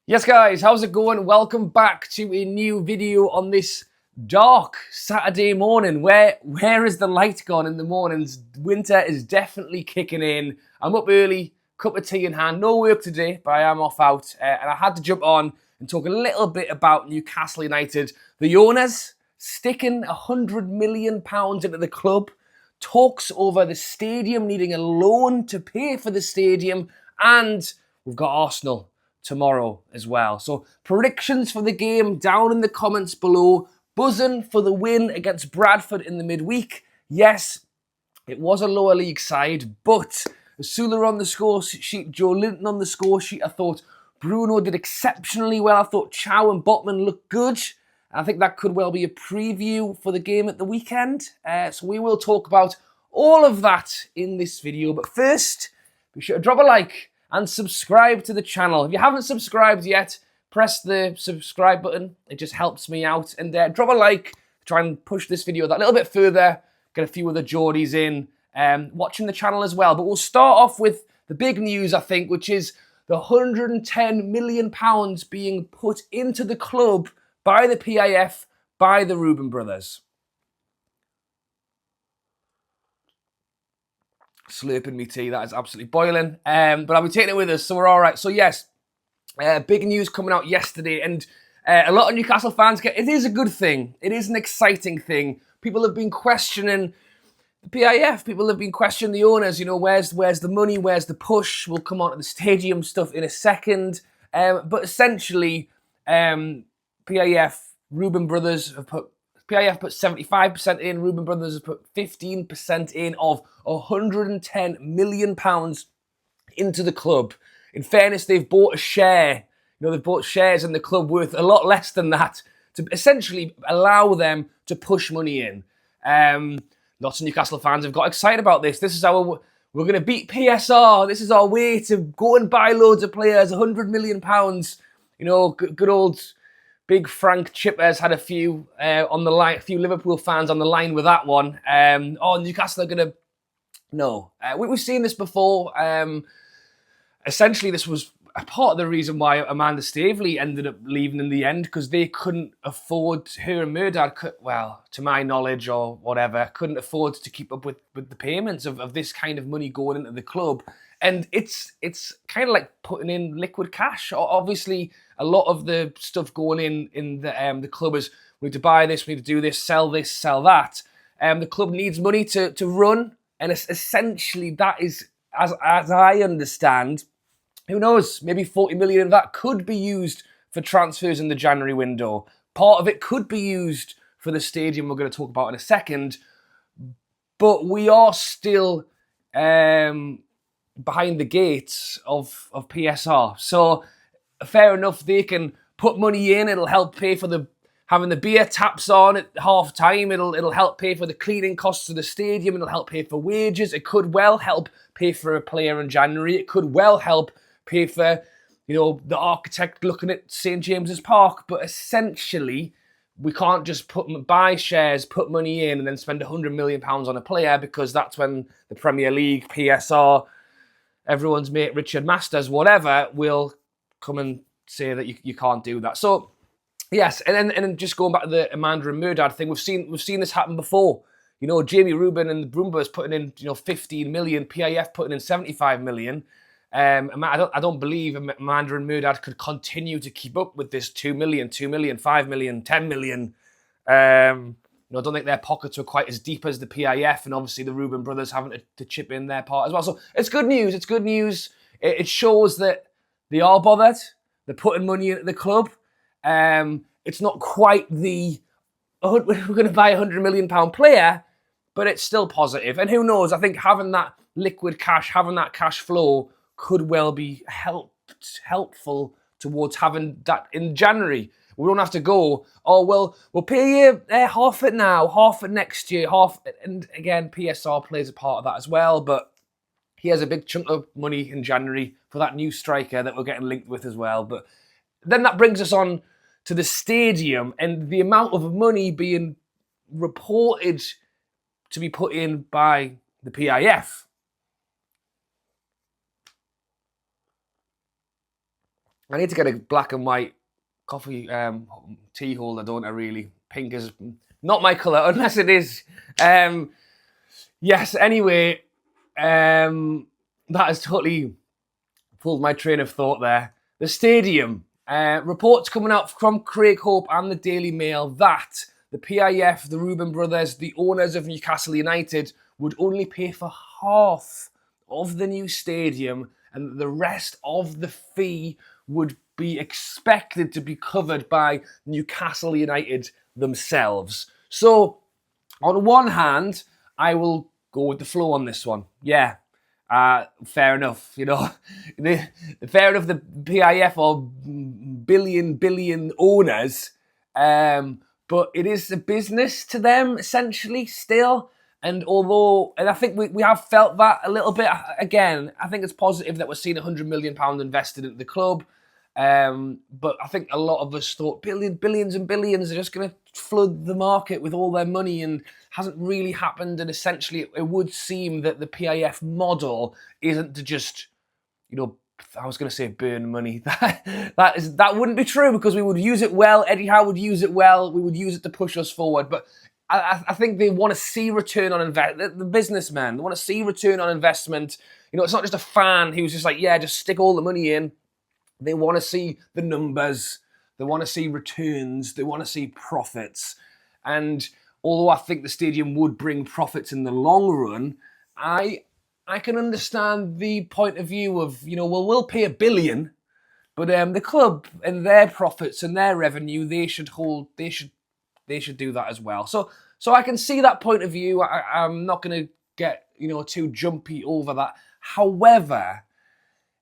Yes guys, how's it going? Welcome back to a new video on this dark Saturday morning. Where is the light gone in the mornings? Winter is definitely kicking in. I'm up early, cup of tea in hand, no work today, but I am off out. And I had to jump on and talk a little bit about Newcastle United. The owners sticking £100 million into the club. Talks over the stadium needing a loan to pay for the stadium. And we've got Arsenal tomorrow as well. So predictions for the game down in the comments below. Buzzing for the win against Bradford in the midweek. Yes, it was a lower league side, but Sula on the score sheet, Joe Linton on the score sheet. I thought Bruno did exceptionally well. I thought Chow and Botman looked good. I think that could well be a preview for the game at the weekend. So we will talk about all of that in this video. But first, be sure to drop a like and subscribe to the channel. If you haven't subscribed yet, press the subscribe button. It just helps me out. And drop a like, try and push this video that little bit further, get a few other Geordies in, watching the channel as well. But we'll start off with the big news, I think, which is the £110 million being put into the club by the PIF, by the Reuben brothers. Slurping me tea, that is absolutely boiling. But I'll be taking it with us, so we're all right. So yes, big news coming out yesterday, and a lot of Newcastle fans it is a good thing. It is an exciting thing. People have been questioning the PIF. People have been questioning the owners. You know, where's the money? Where's the push? We'll come on to the stadium stuff in a second. But essentially, PIF, Reuben brothers have put. PIF put 75% in, Reuben brothers have put 15% in of £110 million into the club. In fairness, they've bought a share. You know, they've bought shares in the club worth a lot less than that to essentially allow them to push money in. Lots of Newcastle fans have got excited about this. This is how we're going to beat PSR. This is our way to go and buy loads of players, £100 million. You know, good old Big Frank Chippers had a few on the line, a few Liverpool fans on the line with that one. Newcastle are going to... No. We've seen this before. Essentially, this was a part of the reason why Amanda Staveley ended up leaving in the end, because they couldn't afford, her and Murdad, well, to my knowledge or whatever, couldn't afford to keep up with the payments of this kind of money going into the club. And it's kind of like putting in liquid cash. Obviously, a lot of the stuff going in the club is, we need to buy this, we need to do this, sell that. The club needs money to run, and essentially that is, as I understand, who knows, maybe 40 million of that could be used for transfers in the January window. Part of it could be used for the stadium we're going to talk about in a second. But we are still behind the gates of PSR. So fair enough, they can put money in. It'll help pay for having the beer taps on at half time. It'll help pay for the cleaning costs of the stadium. It'll help pay for wages. It could well help pay for a player in January. It could well help pay for, you know, the architect looking at St. James's Park. But essentially, we can't just buy shares, put money in, and then spend £100 million on a player, because that's when the Premier League, PSR, everyone's mate Richard Masters, whatever, will come and say that you can't do that. So yes, and then just going back to the Amanda and Murdad thing, we've seen this happen before. You know, Jamie Reuben and the Broombers putting in 15 million, PIF putting in 75 million. I don't believe Amanda and Murdad could continue to keep up with this 2 million, 5 million, 10 million. I don't think their pockets were quite as deep as the PIF, and obviously the Reuben brothers having to chip in their part as well. So it's good news. It's good news. It shows that they are bothered. They're putting money into the club. It's not quite we're going to buy £100 million player, but it's still positive. And who knows? I think having that liquid cash, having that cash flow could well be helpful towards having that in January. We don't have to go, oh, well, we'll pay you half it now, half it next year, half. And again, PSR plays a part of that as well. But he has a big chunk of money in January for that new striker that we're getting linked with as well. But then that brings us on to the stadium and the amount of money being reported to be put in by the PIF. I need to get a black and white coffee tea holder, don't I, really? Pink is not my colour, unless it is. Yes, anyway, that has totally pulled my train of thought there. The stadium. Reports coming out from Craig Hope and the Daily Mail that the PIF, the Reuben brothers, the owners of Newcastle United, would only pay for half of the new stadium, and the rest of the fee would be expected to be covered by Newcastle United themselves. So, on one hand, I will go with the flow on this one. Yeah, fair enough. You know, fair enough. The PIF are billion owners, but it is a business to them essentially still. And I think we have felt that a little bit. Again, I think it's positive that we're seeing £100 million invested into the club. But I think a lot of us thought billions and billions are just going to flood the market with all their money, and hasn't really happened. And essentially, it would seem that the PIF model isn't to just, I was going to say burn money. That wouldn't be true, because we would use it well. Eddie Howe would use it well. We would use it to push us forward. But I think they want to see return on investment. The businessmen, they want to see return on investment. It's not just a fan who's just like, yeah, just stick all the money in. They want to see the numbers. They want to see returns. They want to see profits. And although I think the stadium would bring profits in the long run, I can understand the point of view of, we'll pay $1 billion, but the club and their profits and their revenue, they should do that as well. So I can see that point of view. I'm not going to get, too jumpy over that. However,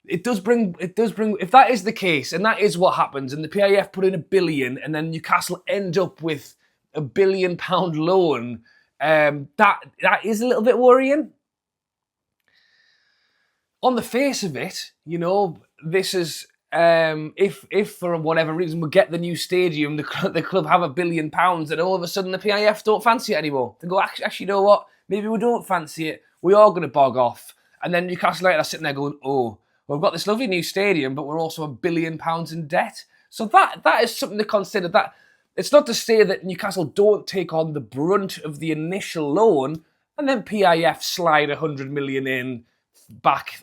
it does bring, if that is the case, and that is what happens, and the PIF put in $1 billion, and then Newcastle end up with £1 billion loan, that is a little bit worrying. On the face of it, this is, if for whatever reason we get the new stadium, the club have £1 billion, and all of a sudden the PIF don't fancy it anymore. They go, actually, you know what? Maybe we don't fancy it. We are going to bog off. And then Newcastle United are sitting there going, oh, we've got this lovely new stadium, but we're also £1 billion in debt. So that is something to consider. That it's not to say that Newcastle don't take on the brunt of the initial loan, and then PIF slide 100 million in back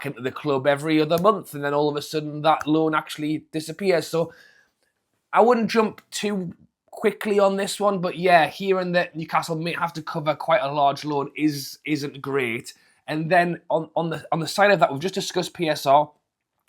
into the club every other month, and then all of a sudden that loan actually disappears. So I wouldn't jump too quickly on this one, but yeah, hearing that Newcastle may have to cover quite a large loan isn't great. And then on the side of that, we've just discussed PSR,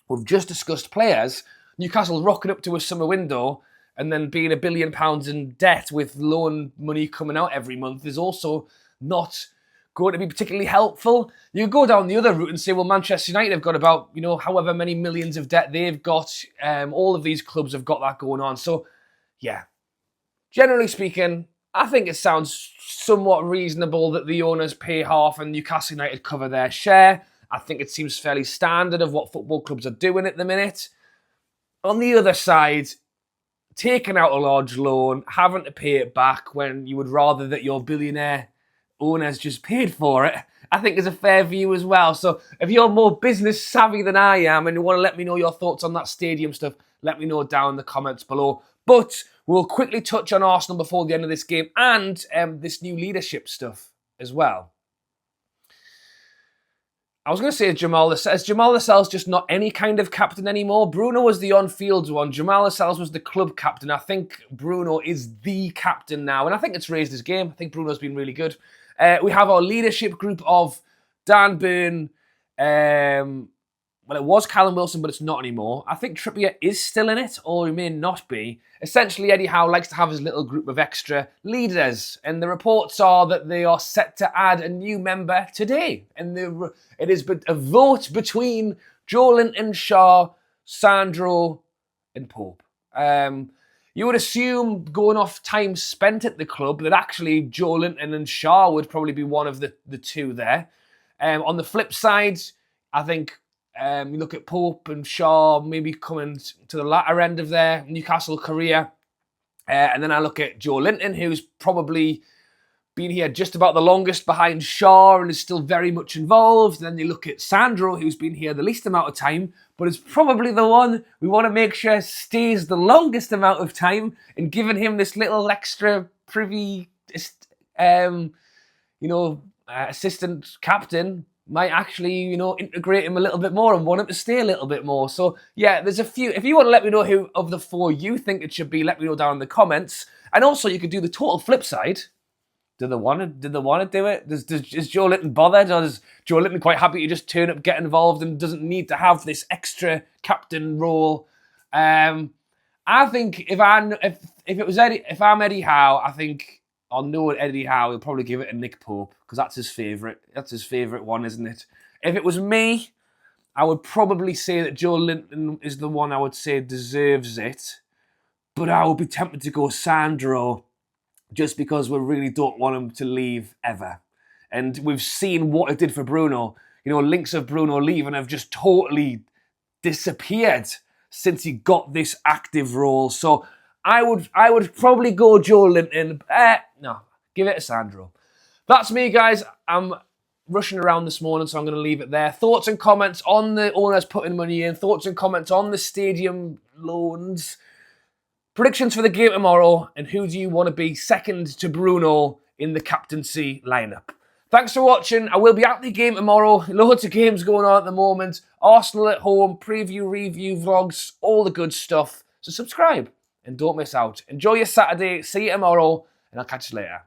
we've just discussed players. Newcastle rocking up to a summer window and then being £1 billion in debt with loan money coming out every month is also not going to be particularly helpful. You go down the other route and say, well, Manchester United have got about, however many millions of debt they've got. All of these clubs have got that going on. So, yeah, generally speaking, I think it sounds somewhat reasonable that the owners pay half and Newcastle United cover their share. I think it seems fairly standard of what football clubs are doing at the minute. On the other side, taking out a large loan, having to pay it back when you would rather that your billionaire owners just paid for it, I think is a fair view as well. So if you're more business savvy than I am and you want to let me know your thoughts on that stadium stuff, let me know down in the comments below. But we'll quickly touch on Arsenal before the end of this game and this new leadership stuff as well. I was going to say Jamal Lascelles just not any kind of captain anymore. Bruno was the on-field one. Jamal Lascelles was the club captain. I think Bruno is the captain now, and I think it's raised his game. I think Bruno's been really good. We have our leadership group of Dan Burn. Well, it was Callum Wilson, but it's not anymore. I think Trippier is still in it, or he may not be. Essentially, Eddie Howe likes to have his little group of extra leaders, and the reports are that they are set to add a new member today. And it is a vote between Joelinton, Shaw, Sandro, and Pope. You would assume, going off time spent at the club, that actually Joelinton and Shaw would probably be one of the two there. On the flip side, I think you look at Pope and Shaw maybe coming to the latter end of their Newcastle career. And then I look at Joelinton, who's probably been here just about the longest behind Shaw and is still very much involved. Then you look at Sandro, who's been here the least amount of time, but is probably the one we want to make sure stays the longest amount of time, and giving him this little extra privy, assistant captain might actually, integrate him a little bit more and want him to stay a little bit more. So yeah, there's a few. If you want to let me know who of the four you think it should be, let me know down in the comments. And also you could do the total flip side. Did they want to do it? Is Joe Linton bothered, or is Joe Linton quite happy to just turn up, get involved, and doesn't need to have this extra captain role? I think if I'm Eddie Howe, I think I'll know Eddie Howe. He'll probably give it to Nick Pope because that's his favourite. That's his favourite one, isn't it? If it was me, I would probably say that Joe Linton is the one I would say deserves it, but I would be tempted to go Sandro, just because we really don't want him to leave ever. And we've seen what it did for Bruno. Links of Bruno leaving have just totally disappeared since he got this active role. So I would probably go Joe Linton. No, give it to Sandro. That's me, guys. I'm rushing around this morning, so I'm going to leave it there. Thoughts and comments on the owners putting money in. Thoughts and comments on the stadium loans. Predictions for the game tomorrow, and who do you want to be second to Bruno in the captaincy lineup? Thanks for watching. I will be at the game tomorrow. Loads of games going on at the moment. Arsenal at home, preview, review, vlogs, all the good stuff. So subscribe and don't miss out. Enjoy your Saturday. See you tomorrow, and I'll catch you later.